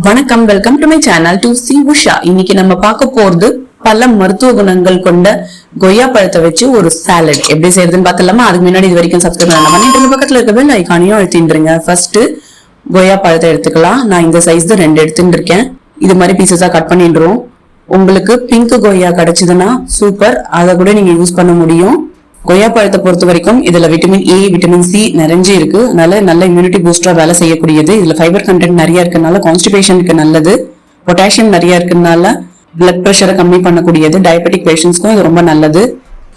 வணக்கம், welcome to my channel to C Usha. இன்னைக்கு நம்ம பார்க்க போறது பல மருத்துவ குணங்கள் கொண்ட கொய்யா பழத்தை வச்சு ஒரு சாலட் எப்படி செய்யறதுன்னு பார்த்தலாமா? அதுக்கு முன்னாடி இது வரைக்கும் சப்ஸ்கிரைப் பண்ணிட்டு பக்கத்துல இருக்க பெல் ஐகானையும் அழுத்திடுங்க. ஃபர்ஸ்ட் கொய்யா பழத்தை எடுத்துக்கலாம். நான் இந்த சைஸ் தான் 2 எடுத்துட்டு இருக்கேன். இது மாதிரி பீசஸா கட் பண்ணிடுறோம். உங்களுக்கு பிங்க் கொய்யா கிடைச்சதுன்னா சூப்பர், அதை கூட நீங்க யூஸ் பண்ண முடியும். கொய்யா பழத்தை பொறுத்த வரைக்கும் இதுல விட்டமின் ஏ, விட்டமின் சி நிறைஞ்சு இருக்கு. அதனால நல்ல இம்யூனிட்டி பூஸ்டரா வேலை செய்யக்கூடியது. இதுல ஃபைபர் கண்டென்ட் நிறைய இருக்கனால கான்ஸ்டிபேஷனுக்கு நல்லது. பொட்டாசியம் நிறைய இருக்கனால பிளட் பிரஷரை கம்மி பண்ணக்கூடியது. டயபெட்டிக் பேஷண்ட்ஸ்க்கும் இது ரொம்ப நல்லது.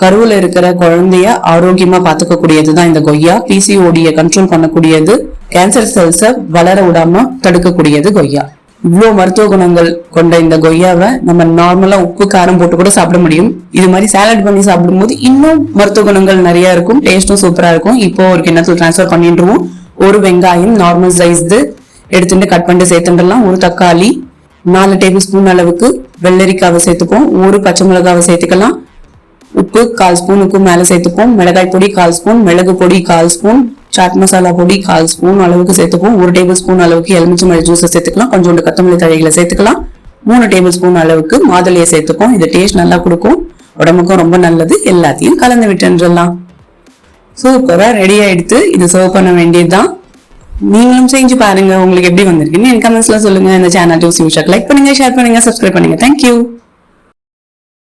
கருவுல இருக்கிற குழந்தைய ஆரோக்கியமா பாத்துக்க கூடியதுதான் இந்த கொய்யா. பிசிஓடியை கண்ட்ரோல் பண்ணக்கூடியது. கேன்சர் செல்ஸை வளர விடாம தடுக்கக்கூடியது கொய்யா. இவ்வளவு மருத்துவ குணங்கள் கொண்ட இந்த கொய்யாவை நம்ம நார்மலா உப்பு காரம் போட்டு கூட சாப்பிட முடியும். இது மாதிரி சாலட் பண்ணி சாப்பிடும் போது இன்னும் மருத்துவ குணங்கள் நிறைய இருக்கும். டேஸ்டும் சூப்பரா இருக்கும். இப்போ ஒரு கிண்ணத்துல டிரான்ஸ்பர் பண்ணிடுவோம். ஒரு வெங்காயம் நார்மல் சைஸ் எடுத்துட்டு கட் பண்ணிட்டு சேர்த்துடலாம். ஒரு தக்காளி, 4 டேபிள் ஸ்பூன் அளவுக்கு வெள்ளரிக்காவை சேர்த்துப்போம். ஒரு பச்சை மிளகாவை சேர்த்துக்கலாம். உப்பு 1/4 ஸ்பூனுக்கு மேல சேர்த்துப்போம். மிளகாய் பொடி 1/4 ஸ்பூன், மிளகு பொடி 1/4 ஸ்பூன், சாட் மசாலா பொடி 1/4 ஸ்பூன் அளவுக்கு சேர்த்துப்போம். 1 டேபிள் ஸ்பூன் அளவுக்கு எலுமிச்சம்பழ ஜூஸ் சேர்த்துக்கலாம். கொஞ்சோண்டு கொத்தமல்லி தழைகளை சேர்த்துக்கலாம். 3 டேபிள் ஸ்பூன் அளவுக்கு மாதுளையை சேர்த்துப்போம். இது டேஸ்ட் நல்லா கொடுக்கும், உடம்புக்கும் ரொம்ப நல்லது. எல்லாத்தையும் கலந்து விட்டுலாம். சூப்பரா ரெடி ஆயிடுத்து. இது சர்வ் பண்ண வேண்டியதுதான். நீங்களும் செஞ்சு பாருங்க. உங்களுக்கு எப்படி வந்திருக்குன்னு என் கமெண்ட்ஸ்ல சொல்லுங்க. இந்த சேனல் லைக் பண்ணுங்க, ஷேர் பண்ணுங்க, சப்ஸ்கிரைப் பண்ணுங்க. தேங்க்யூ.